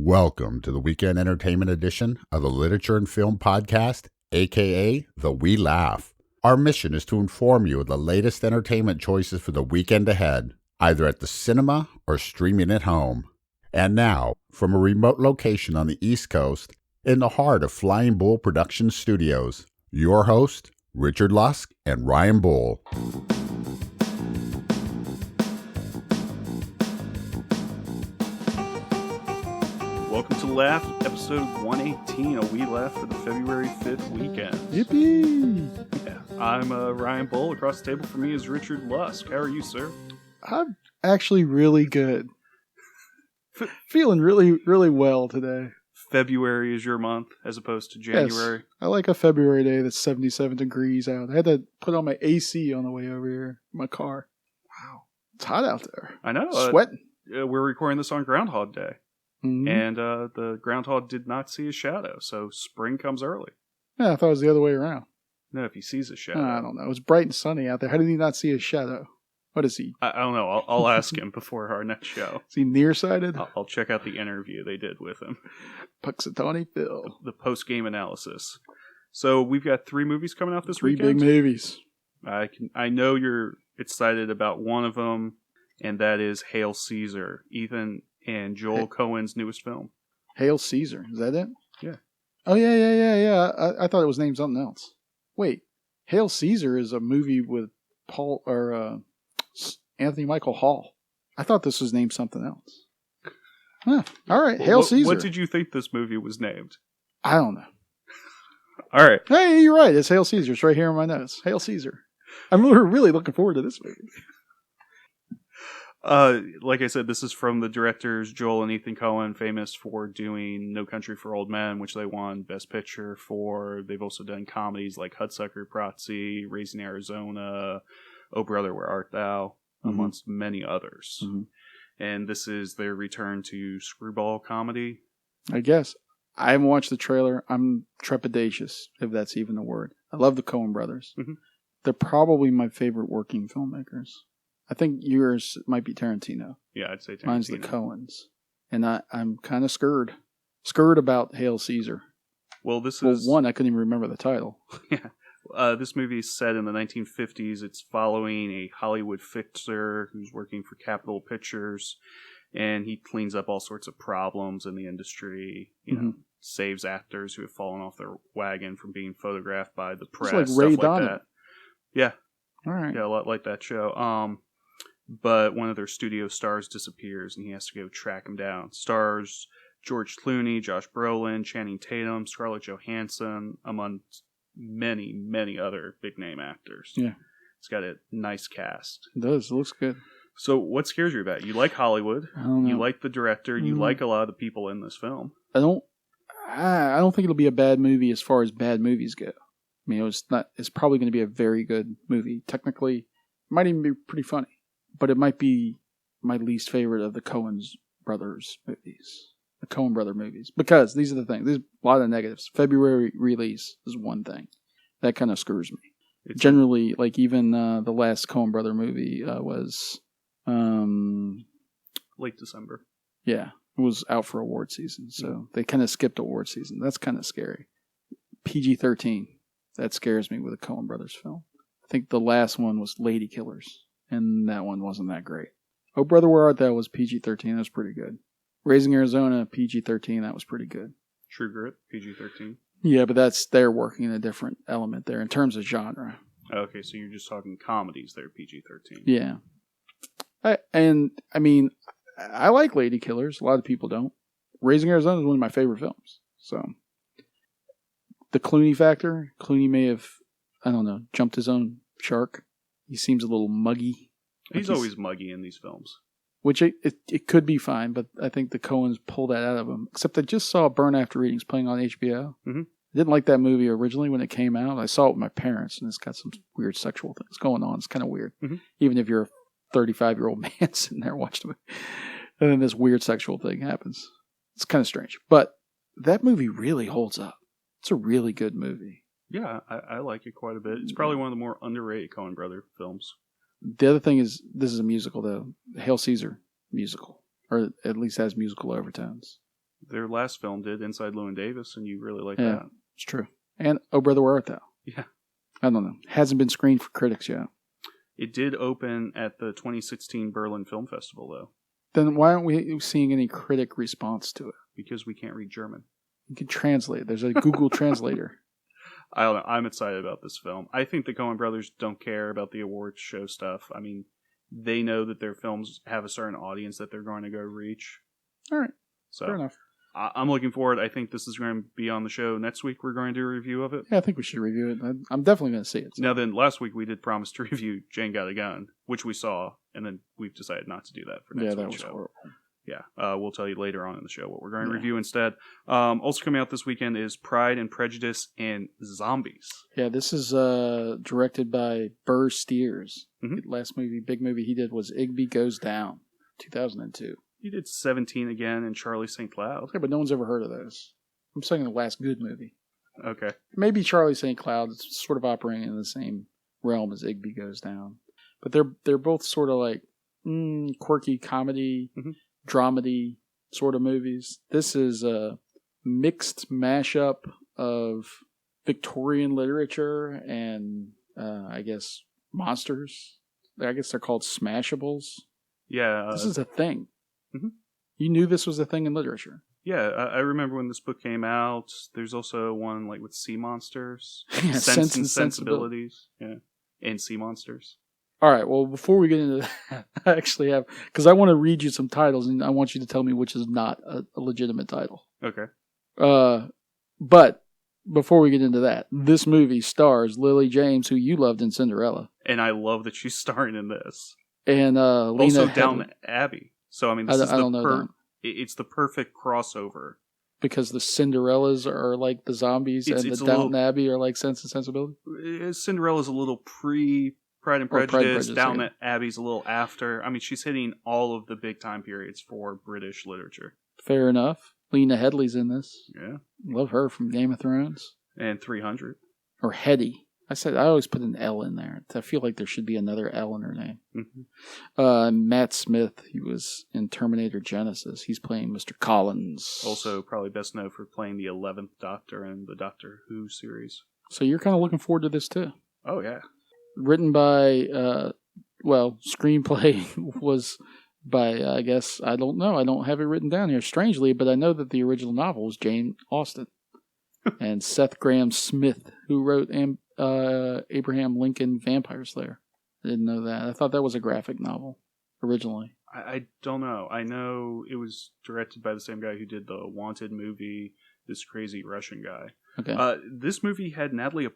Welcome to the Weekend Entertainment Edition of the Literature and Film Podcast, aka the We Laugh. Our mission is to inform you of the latest entertainment choices for the weekend ahead, either at the cinema or streaming at home. And now, from a remote location on the East Coast, in the heart of Flying Bull Production Studios, your host, Richard Lusk and Ryan Bull. Welcome to Laugh, episode 118, a We Laugh for the February 5th weekend. Yippee! Yeah, I'm Ryan Bull. Across the table from me is Richard Lusk. How are you, sir? I'm actually really good. Feeling really well today. February is your month as opposed to January. Yes, I like a February day that's 77 degrees out. I had to put on my AC on the way over here in my car. Wow. It's hot out there. I know. Sweating. We're recording this on Groundhog Day. Mm-hmm. And the groundhog did not see a shadow, so spring comes early. Yeah, I thought it was the other way around. No, if he sees a shadow. I don't know. It's bright and sunny out there. How did he not see a shadow? What is he? I don't know. I'll ask him before our next show. Is he nearsighted? I'll check out the interview they did with him. Puxatawny Phil. The post-game analysis. So we've got 3 movies coming out this Three weekend. big movies. I know you're excited about one of them, and that is Hail Caesar, Ethan and Joel Coen's newest film. Hail Caesar. Is that it? Yeah. Oh, yeah. I thought it was named something else. Wait. Hail Caesar is a movie with Anthony Michael Hall. I thought this was named something else. Huh. All right. Hail Caesar. What did you think this movie was named? I don't know. All right. Hey, you're right. It's Hail Caesar. It's right here in my notes. Hail Caesar. I'm really looking forward to this movie. Like I said, this is from the directors Joel and Ethan Coen, famous for doing No Country for Old Men, which they won Best Picture for. They've also done comedies like Hudsucker Proxy, Raising Arizona, Oh Brother, Where Art Thou, amongst many others. Mm-hmm. And this is their return to screwball comedy. I guess. I haven't watched the trailer. I'm trepidatious, if that's even a word. I love the Coen brothers. Mm-hmm. They're probably my favorite working filmmakers. I think yours might be Tarantino. Yeah, I'd say Tarantino. Mine's the Coens. And I'm kind of scared. Scared about Hail Caesar. Well, one, I couldn't even remember the title. Yeah. This movie is set in the 1950s. It's following a Hollywood fixer who's working for Capitol Pictures. And he cleans up all sorts of problems in the industry. You know, saves actors who have fallen off their wagon from being photographed by the press. It's like Ray stuff like Donovan. that. Yeah. All right. Yeah, a lot like that show. But one of their studio stars disappears, and he has to go track him down. Stars George Clooney, Josh Brolin, Channing Tatum, Scarlett Johansson, among many, many other big-name actors. Yeah. It's got a nice cast. It does. It looks good. So what scares you about it? You like Hollywood. I don't know. You like the director. You like a lot of the people in this film. I don't think it'll be a bad movie as far as bad movies go. I mean, it's probably going to be a very good movie. Technically, it might even be pretty funny. But it might be my least favorite of the Coen brothers movies. The Coen brother movies. Because these are the things. There's a lot of negatives. February release is one thing. That kind of screws me. Generally, like even the last Coen brother movie was... late December. Yeah. It was out for award season. So they kind of skipped award season. That's kind of scary. PG-13. That scares me with a Coen brothers film. I think the last one was Lady Killers. And that one wasn't that great. Oh Brother, Where Art Thou was PG-13. That was pretty good. Raising Arizona, PG-13. That was pretty good. True Grit, PG-13. Yeah, but they're working in a different element there in terms of genre. Okay, so you're just talking comedies there, PG-13. Yeah. I like Lady Killers. A lot of people don't. Raising Arizona is one of my favorite films. So, the Clooney factor. Clooney may have, I don't know, jumped his own shark. He seems a little muggy. He's always muggy in these films. Which it could be fine, but I think the Coens pulled that out of him. Except I just saw Burn After Readings playing on HBO. Mm-hmm. I didn't like that movie originally when it came out. I saw it with my parents, and it's got some weird sexual things going on. It's kind of weird. Mm-hmm. Even if you're a 35-year-old man sitting there watching it. And then this weird sexual thing happens. It's kind of strange. But that movie really holds up. It's a really good movie. Yeah, I like it quite a bit. It's probably one of the more underrated Coen brother films. The other thing is, this is a musical, though. Hail Caesar musical. Or at least has musical overtones. Their last film did, Inside Llewyn Davis, and you really like Yeah, that. it's true. And Oh Brother, Where Art Thou? Yeah. I don't know. Hasn't been screened for critics yet. It did open at the 2016 Berlin Film Festival, though. Then why aren't we seeing any critic response to it? Because we can't read German. You can translate. There's a Google translator. I don't know. I'm excited about this film. I think the Coen brothers don't care about the awards show stuff. I mean, they know that their films have a certain audience that they're going to go reach. All right. So Fair enough. I'm looking forward. I think this is going to be on the show next week. We're going to do a review of it. Yeah, I think we should review it. I'm definitely going to see it. So. Now then, last week we did promise to review Jane Got a Gun, which we saw, and then we've decided not to do that for next week's show. Horrible. Yeah, we'll tell you later on in the show what we're going to review instead. Also coming out this weekend is Pride and Prejudice and Zombies. Yeah, this is directed by Burr Steers. Mm-hmm. Last big movie he did was Igby Goes Down, 2002. He did 17 again and Charlie St. Cloud. Yeah, but no one's ever heard of those. I'm saying the last good movie. Okay. Maybe Charlie St. Cloud is sort of operating in the same realm as Igby Goes Down. But they're both sort of like quirky comedy, dramedy sort of movies. This is a mixed mashup of Victorian literature and, I guess, monsters. I guess they're called smashables. Yeah. This is a thing. Mm-hmm. You knew this was a thing in literature. Yeah, I remember when this book came out. There's also one like with sea monsters. Yeah, Sense and Sensibilities. Yeah. And sea monsters. All right, well, before we get into that, I actually have, because I want to read you some titles, and I want you to tell me which is not a legitimate title. Okay. But before we get into that, this movie stars Lily James, who you loved in Cinderella. And I love that she's starring in this. And also Lena Down Headey. Abbey. So, I mean, I don't know that. It's the perfect crossover. Because the Cinderellas are like the zombies, and the Downton Abbey are like Sense and Sensibility? Cinderella's a little pre-Pride and Prejudice. Downton Abbey's a little after. I mean, she's hitting all of the big time periods for British literature. Fair enough. Lena Headey's in this. Yeah. Love her from Game of Thrones. And 300. Or Headey. I always put an L in there. I feel like there should be another L in her name. Mm-hmm. Matt Smith, he was in Terminator Genesis. He's playing Mr. Collins. Also, probably best known for playing the 11th Doctor in the Doctor Who series. So you're kind of looking forward to this too. Oh, yeah. Written by, screenplay was by, I guess, I don't know. I don't have it written down here, strangely, but I know that the original novel was Jane Austen. And Seth Graham Smith, who wrote Abraham Lincoln Vampire Slayer. I didn't know that. I thought that was a graphic novel originally. I don't know. I know it was directed by the same guy who did the Wanted movie, this crazy Russian guy. Okay. This movie had Natalie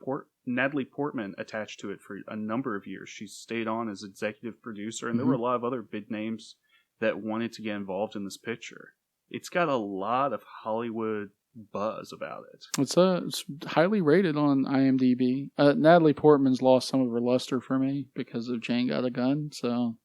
Portman attached to it for a number of years. She stayed on as executive producer, and there were a lot of other big names that wanted to get involved in this picture. It's got a lot of Hollywood buzz about it. It's highly rated on IMDb. Natalie Portman's lost some of her luster for me because of Jane Got a Gun, so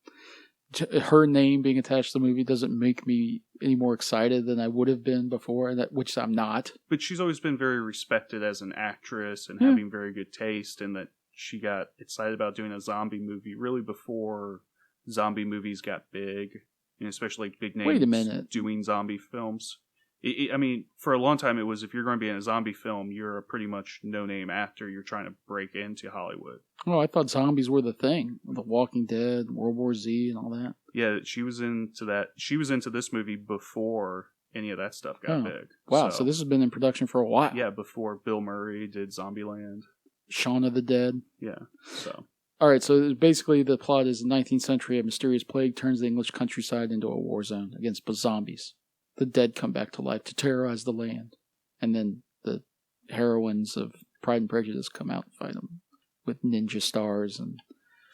her name being attached to the movie doesn't make me any more excited than I would have been before, which I'm not. But she's always been very respected as an actress and having very good taste, and that she got excited about doing a zombie movie really before zombie movies got big, and especially big names doing zombie films. I mean, for a long time it was, if you're going to be in a zombie film, you're a pretty much no-name actor. You're trying to break into Hollywood. Oh, I thought zombies were the thing. The Walking Dead, World War Z, and all that. Yeah, she was into that. She was into this movie before any of that stuff got big. Wow, so this has been in production for a while. Yeah, before Bill Murray did Zombieland. Shaun of the Dead. Yeah, so... All right, so basically the plot is in the 19th century, a mysterious plague turns the English countryside into a war zone against zombies. The dead come back to life to terrorize the land. And then the heroines of Pride and Prejudice come out and fight them with ninja stars and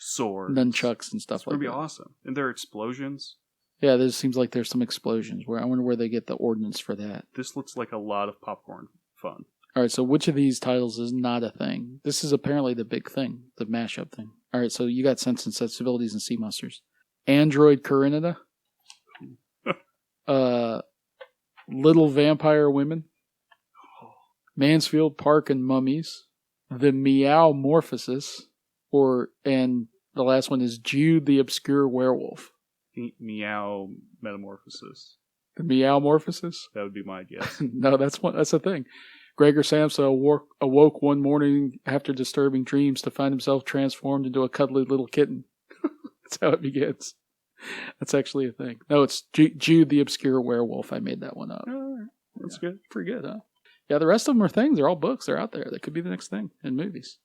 swords, nunchucks and stuff like that. It's going to be awesome. And there are explosions. Yeah, there seems like there's some explosions. I wonder where they get the ordnance for that. This looks like a lot of popcorn fun. All right, so which of these titles is not a thing? This is apparently the big thing, the mashup thing. All right, so you got Sense and Sensibilities and Sea Monsters. Android Corinna. Little Vampire Women, Mansfield Park and Mummies, The Meow-morphosis, and the last one is Jude the Obscure Werewolf. Meow Metamorphosis. The meowmorphosis? That would be my guess. No, that's the thing. Gregor Samsa awoke one morning after disturbing dreams to find himself transformed into a cuddly little kitten. That's how it begins. That's actually a thing. No, it's Jude the Obscure Werewolf. I made that one up. That's good. Pretty good, huh? Yeah, the rest of them are things. They're all books. They're out there. That could be the next thing in movies.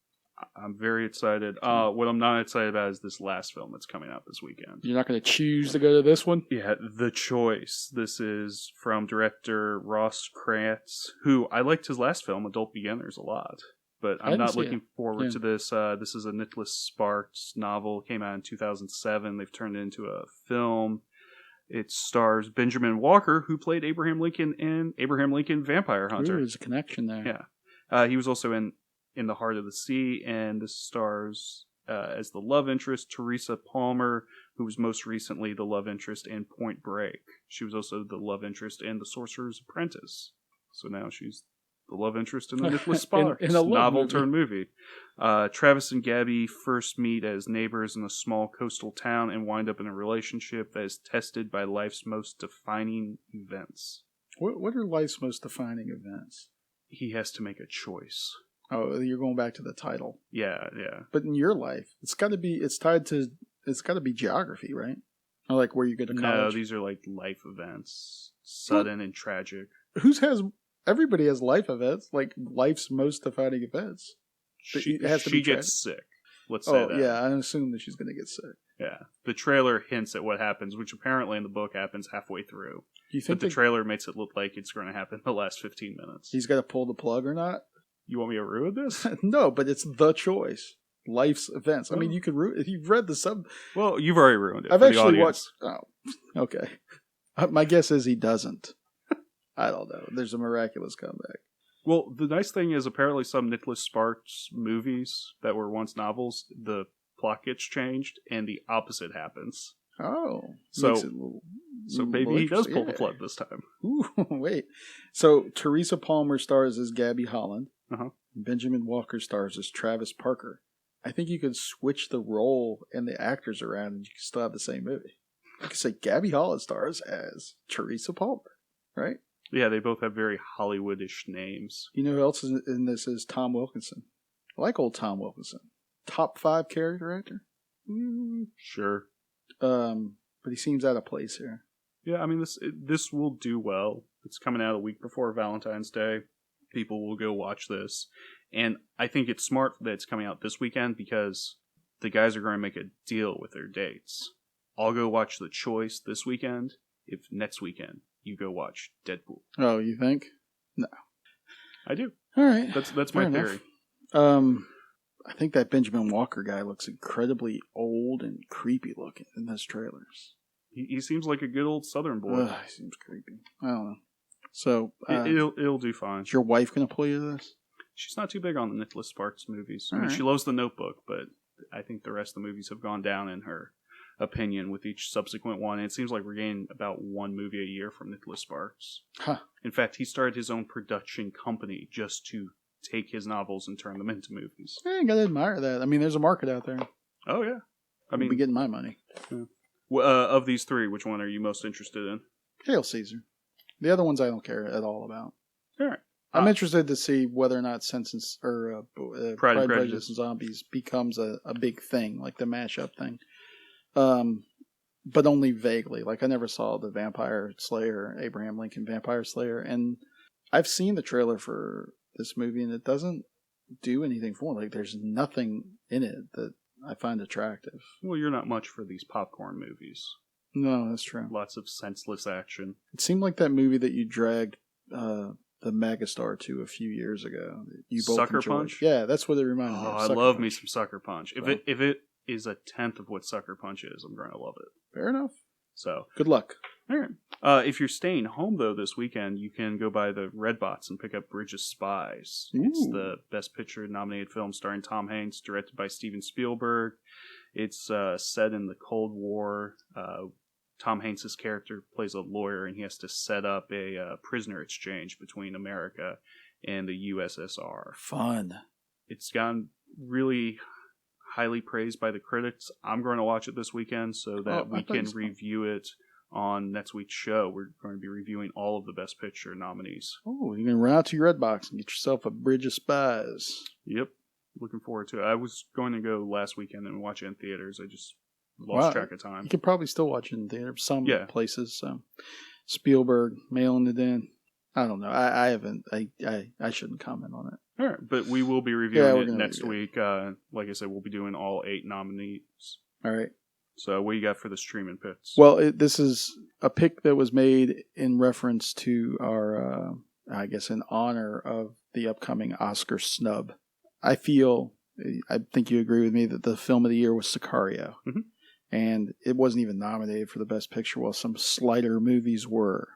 I'm very excited. What I'm not excited about is this last film that's coming out this weekend. You're not going to choose to go to this one? Yeah, The Choice. This is from director Ross Kratz, who I liked his last film, Adult Beginners, a lot. But I'm not looking forward to this. This is a Nicholas Sparks novel. Came out in 2007. They've turned it into a film. It stars Benjamin Walker, who played Abraham Lincoln in Abraham Lincoln Vampire Hunter. Ooh, there's a connection there. Yeah. He was also in The Heart of the Sea, and this stars as the love interest Teresa Palmer, who was most recently the love interest in Point Break. She was also the love interest in The Sorcerer's Apprentice. So now she's the love interest in the Nicholas Sparks in a novel-turned-movie. Travis and Gabby first meet as neighbors in a small coastal town and wind up in a relationship that is tested by life's most defining events. What are life's most defining events? He has to make a choice. Oh, you're going back to the title. Yeah. But in your life, it's got to be geography, right? Or like where you go to college. No, these are like life events, sudden and tragic. Everybody has life events, like life's most defining events. She gets sick. Let's say that. Yeah, I assume that she's going to get sick. Yeah. The trailer hints at what happens, which apparently in the book happens halfway through. You think the trailer makes it look like it's going to happen in the last 15 minutes. He's got to pull the plug or not? You want me to ruin this? No, but it's The Choice. Life's events. I mean, you could ruin if you've read the sub. Well, you've already ruined it. I've actually watched. Oh, okay. My guess is he doesn't. I don't know. There's a miraculous comeback. Well, the nice thing is apparently some Nicholas Sparks movies that were once novels, the plot gets changed and the opposite happens. Oh, so maybe he does pull the plug this time. Ooh, wait. So Teresa Palmer stars as Gabby Holland. Uh-huh. Benjamin Walker stars as Travis Parker. I think you could switch the role and the actors around and you can still have the same movie. You could say Gabby Holland stars as Teresa Palmer, right? Yeah, they both have very Hollywoodish names. You know who else is in this is Tom Wilkinson. I like old Tom Wilkinson. Top 5 character actor? Sure. But he seems out of place here. Yeah, I mean, this will do well. It's coming out a week before Valentine's Day. People will go watch this. And I think it's smart that it's coming out this weekend because the guys are going to make a deal with their dates. I'll go watch The Choice this weekend if next weekend you go watch Deadpool. Oh, you think? No. I do. All right. That's my theory. I think that Benjamin Walker guy looks incredibly old and creepy looking in those trailers. He seems like a good old Southern boy. He seems creepy. I don't know. So it'll do fine. Is your wife going to pull you to this? She's not too big on the Nicholas Sparks movies. All right. She loves The Notebook, but I think the rest of the movies have gone down in her opinion with each subsequent one. And it seems like we're getting about one movie a year from Nicholas Sparks. Huh. In fact, he started his own production company just to take his novels and turn them into movies. Yeah, you got to admire that. I mean, there's a market out there. Oh, yeah. I mean, I'll be getting my money. Yeah. Of these three, which one are you most interested in? Hail Caesar. The other ones I don't care at all about. All right. I'm interested to see whether or not Pride and Prejudice and Zombies becomes a big thing, like the mashup thing. But only vaguely. Like, I never saw the Vampire Slayer, Abraham Lincoln Vampire Slayer, and I've seen the trailer for this movie, and it doesn't do anything for me. Like, there's nothing in it that I find attractive. Well, you're not much for these popcorn movies. No, that's true. Lots of senseless action. It seemed like that movie that you dragged the Megastar to a few years ago. You both Sucker enjoyed. Punch? Yeah, that's what it reminded me of. I love me some Sucker Punch. If it is a tenth of what Sucker Punch is, I'm going to love it. Fair enough. So good luck. All right. If you're staying home though this weekend, you can go by the Redbox and pick up Bridge of Spies. Ooh. It's the Best Picture nominated film starring Tom Hanks, directed by Steven Spielberg. It's set in the Cold War. Tom Hanks' character plays a lawyer, and he has to set up a prisoner exchange between America and the USSR. Fun. It's gotten really highly praised by the critics. I'm going to watch it this weekend so that we can review it on next week's show, we're going to be reviewing all of the Best Picture nominees. Oh, you can run out to your Redbox and get yourself a Bridge of Spies. Yep. Looking forward to it. I was going to go last weekend and watch it in theaters. I just lost track of time. You can probably still watch it in theater some places. So Spielberg mailing it in. I don't know. I haven't. I shouldn't comment on it. All right, but we will be reviewing it next week. Like I said, we'll be doing all 8 nominees. All right. So what you got for the streaming picks? Well, this is a pick that was made in reference to our, I guess, in honor of the upcoming Oscar snub. I think you agree with me that the film of the year was Sicario. Mm-hmm. And it wasn't even nominated for the Best Picture, while some slighter movies were.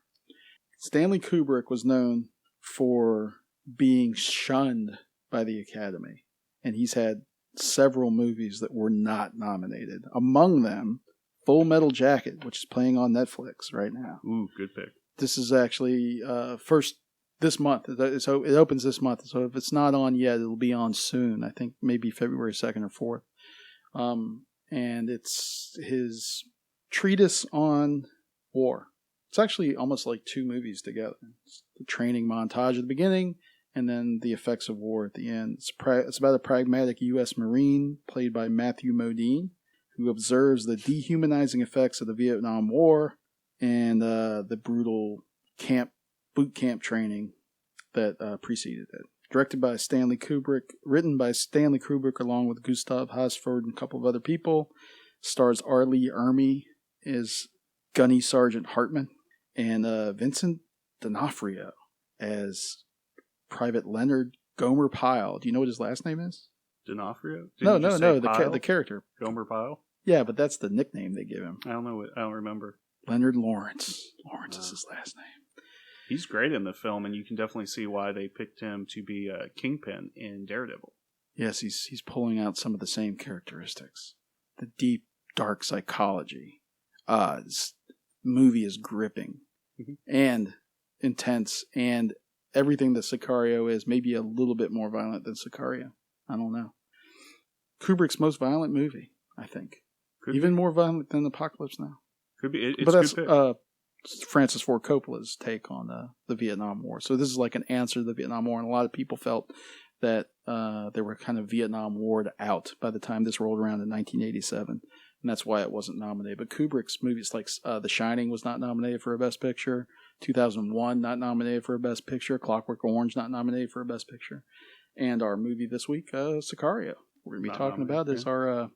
Stanley Kubrick was known for being shunned by the Academy. And he's had several movies that were not nominated. Among them, Full Metal Jacket, which is playing on Netflix right now. Ooh, good pick. This is actually first this month. So it opens this month. So if it's not on yet, it'll be on soon. I think maybe February 2nd or 4th. And it's his treatise on war. It's actually almost like 2 movies together. It's the training montage at the beginning, and then the effects of war at the end. It's about a pragmatic U.S. Marine, played by Matthew Modine, who observes the dehumanizing effects of the Vietnam War and the brutal boot camp training that preceded it. Directed by Stanley Kubrick, written by Stanley Kubrick along with Gustav Hasford and a couple of other people. Stars R. Lee Ermey as Gunny Sergeant Hartman, and Vincent D'Onofrio as Private Leonard Gomer Pyle. Do you know what his last name is? D'Onofrio? No. The character. Gomer Pyle? Yeah, but that's the nickname they give him. I don't remember. Leonard Lawrence. Lawrence is his last name. He's great in the film, and you can definitely see why they picked him to be Kingpin in Daredevil. Yes, he's pulling out some of the same characteristics. The deep, dark psychology. This movie is gripping and intense, and everything that Sicario is, maybe a little bit more violent than Sicario. I don't know. Kubrick's most violent movie, I think. Even more violent than Apocalypse Now. Could be. But that's Francis Ford Coppola's take on the Vietnam War. So this is like an answer to the Vietnam War, and a lot of people felt that they were kind of Vietnam Warred out by the time this rolled around in 1987, and that's why it wasn't nominated. But Kubrick's movies like The Shining was not nominated for a Best Picture, 2001 not nominated for a Best Picture, Clockwork Orange not nominated for a Best Picture, and our movie this week, Sicario, we're going to be talking about is our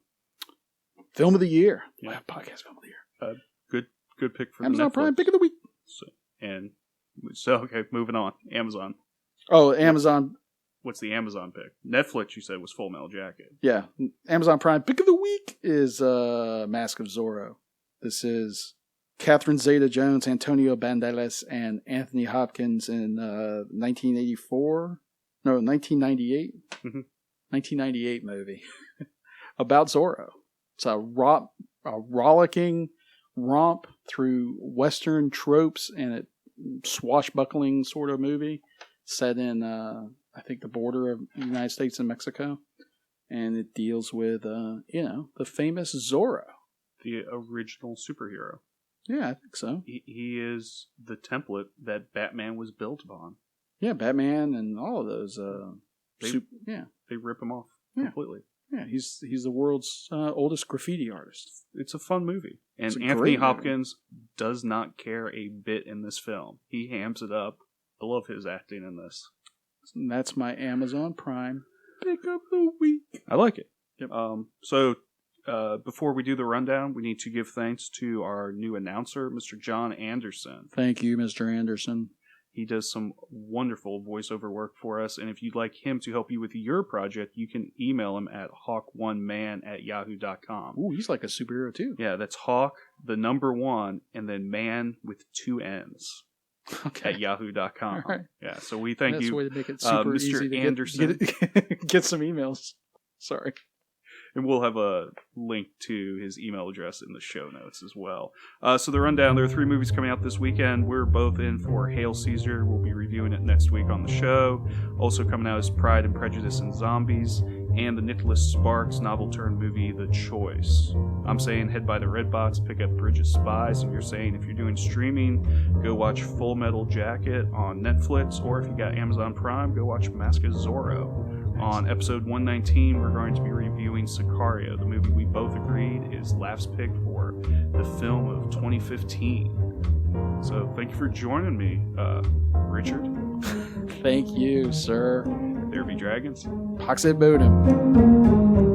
Film of the Year. Yeah. Podcast Film of the Year. Good pick for Amazon Netflix. Prime Pick of the Week. So okay, moving on. Amazon. Oh, Amazon. What's the Amazon pick? Netflix, you said, was Full Metal Jacket. Yeah. Amazon Prime Pick of the Week is Mask of Zorro. This is Catherine Zeta-Jones, Antonio Banderas, and Anthony Hopkins in 1998. Mm-hmm. 1998 movie about Zorro. It's a rollicking romp through Western tropes and a swashbuckling sort of movie set in, I think, the border of the United States and Mexico. And it deals with, the famous Zorro. The original superhero. Yeah, I think so. He is the template that Batman was built upon. Yeah, Batman and all of those. They rip him off completely. Yeah, he's the world's oldest graffiti artist. It's a fun movie. And Anthony Hopkins does not care a bit in this film. He hams it up. I love his acting in this. And that's my Amazon Prime Pick of the Week. I like it. Yep. So before we do the rundown, we need to give thanks to our new announcer, Mr. John Anderson. Thank you, Mr. Anderson. He does some wonderful voiceover work for us, and if you'd like him to help you with your project, you can email him at hawk1man@yahoo.com. Ooh, he's like a superhero too. Yeah, that's Hawk, the number 1, and then man with 2 N's. Okay. At yahoo.com. All right. Yeah, so we thank That's you, a way to make it super Mr. easy to Anderson. get some emails. Sorry. And we'll have a link to his email address in the show notes as well. So the rundown, there are 3 movies coming out this weekend. We're both in for Hail Caesar. We'll be reviewing it next week on the show. Also coming out is Pride and Prejudice and Zombies, and the Nicholas Sparks novel-turned movie, The Choice. I'm saying head by the Redbox, pick up Bridge of Spies, and you're saying if you're doing streaming, go watch Full Metal Jacket on Netflix, or if you got Amazon Prime, go watch Mask of Zorro. On episode 119, we're going to be reviewing Sicario, the movie we both agreed is LaF's pick for the film of 2015. So thank you for joining me, Richard. Thank you, sir. There be dragons. Pax et Bodum.